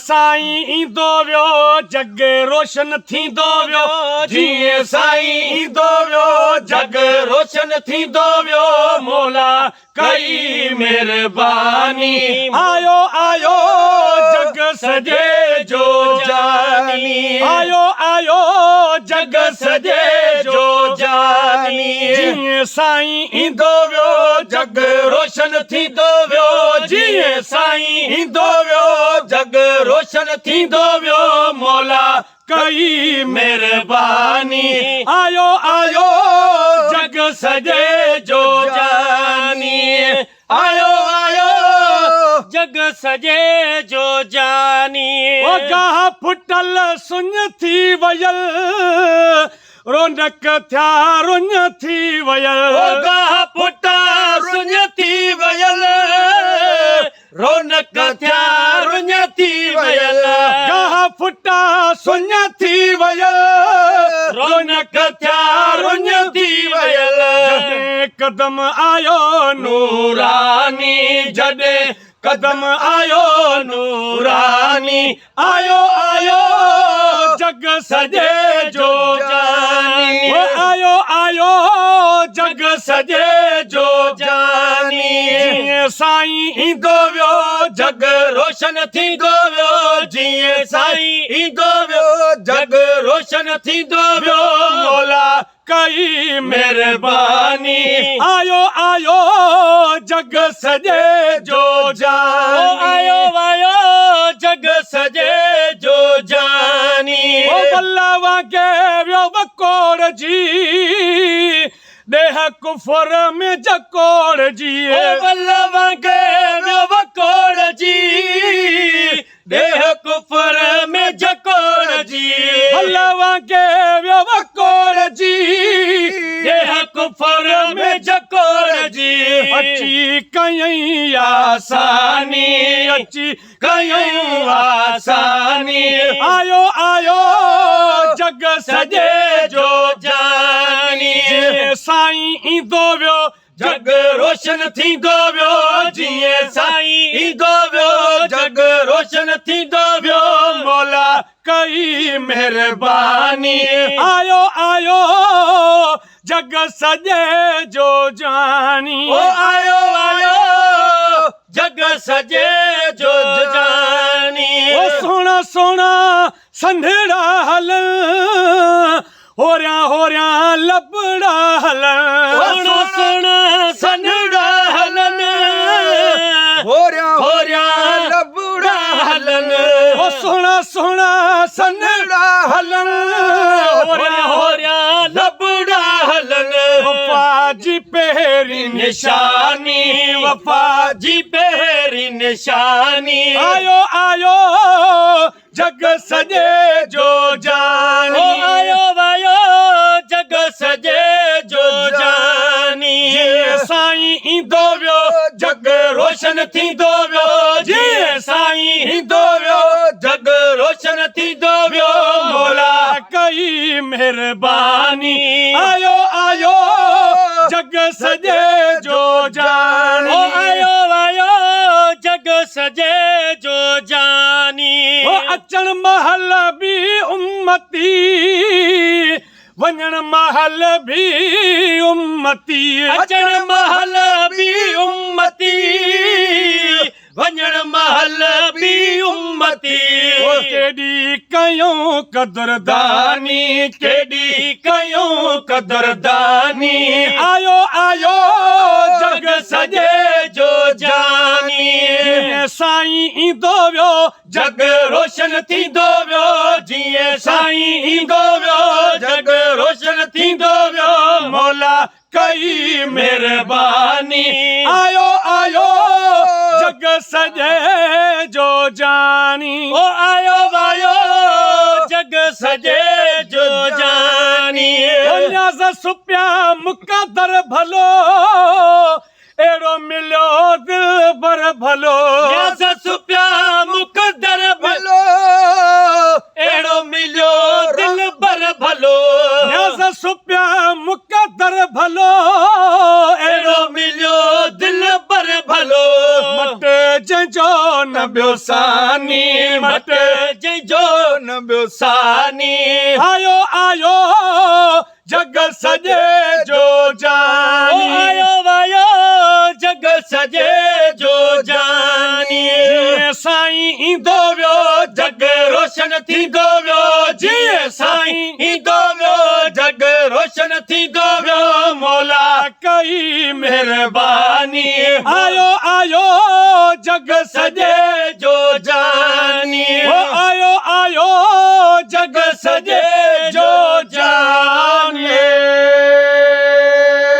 साईं ईंदो वियो जग रोशन थींदो वियो जीअं साईं ईंदो वियो जग रोशन थींदो वियो मौला कई महिरबानी आयो आयो जग सॼे जो जानी आयो आयो जग सॼे जो जानी जीअं साईं ईंदो वियो जग रोशन थींदो वियो जीअं साईं ईंदो वियो जग रोशन थींदो वियो मौला कई महिरबानी आयो आयो जग सॼे जो जानी आयो आयो जग सॼे जो जानी गाह फुटल सुन थी वयल रौनक थिया रुन थी वयल गाह फुटा रुन थी वयल रौनक थिया रुन थी वयल गाह फुटा सुन थी वयल रौनक थिया रुन थी वयल जॾहिं कदम आयो नूरानी जॾहिं कदम आयो नूरानी आयो आयो जग सॼे जो जानी आयो आयो जग सॼे जो जानी जीअं साईं ईंदो वियो जग रोशन थींदो वियो जीअं साईं ईंदो वियो जग रोशन थींदो वियो मौला कई महिरबानी आयो आयो जग सॼे जो जानी आयो आयो जग सॼे जो जानी वल्लवा के वियो बकोड़ जी देह कुफर में जकोड़ जी वल्लवा के वियो बकोड़ जी देह कुफर में जकोड़ जी वल्लवा के वियो बकोड़ जी देह कुफर में जकोड़ जी अची कयईं आसानी अची कयईं आसानी आयो आयो जग सॼे जो जानी जीअं साईं ईंदो वियो जग रोशन थींदो वियो जीअं साईं ईंदो वियो जग रोशन थींदो वियो मौला कई महिरबानी आयो आयो जग सॼे जो जानी आयो आयो जग सॼे जो जानी सोना सोना संधड़ा हलन होरिया होरिया लबड़ा हलन सोना सोना संधड़ा हलन होरिया होरिया लबड़ा हलन सोना सोना संधड़ा हलन होरिया होरिया लबड़ा हलन वफा जी पहिरीं निशानी वफा जी पहिरीं निशानी आयो आयो जग सॼे जो जानी आयो आयो जग सॼे जो जानी जीअं साईं ईंदो वियो जग रोशन थींदो वियो जीअं साईं ईंदो वियो जग रोशन थींदो वियो मौला कई महिरबानी आयो आयो जग सॼे जो जानी आयो आयो जग सॼे जो जानी अचण महल बि उम्मती वञण महल बि उम्मती अचण महल बि उम्मती वञण महल बि उम्मती केॾी कयूं कदरदानी केॾी कयूं कदरदानी आयो आयो जग सॼे जो जानी साईं ईंदो वियो जग रोशन थींदो वियो जीअं साईं ईंदो वियो जग रोशन थींदो वियो मौला कई महिरबानी आयो आयो जग सॼे जो जानी आयो आयो जग सॼे जो जानी न्याज़ सुपिया मुक़दर भलो अहिड़ो मिलियो दिलबर भलो न्याज़ सुपिया मुक़दर भलो अहिड़ो मिलियो दिलबर भलो न्याज़ सुपिया मुक़दर भलो अहिड़ो मिलियो दिलबर भलो मट जंहिंजो न ॿियो सानी मट जंहिंजो न ॿियो सानी आयो आयो जग सॼे जो जानी आयो आयो जग सॼे जो जानी जीअं साईं ईंदो वियो जग रोशन थींदो वियो जीअं साईं ईंदो वियो जग रोशन थींदो वियो मौला कई महिरबानी आयो आयो जग सॼे सॼे जो जानी ओ आयो आयो जग सॼे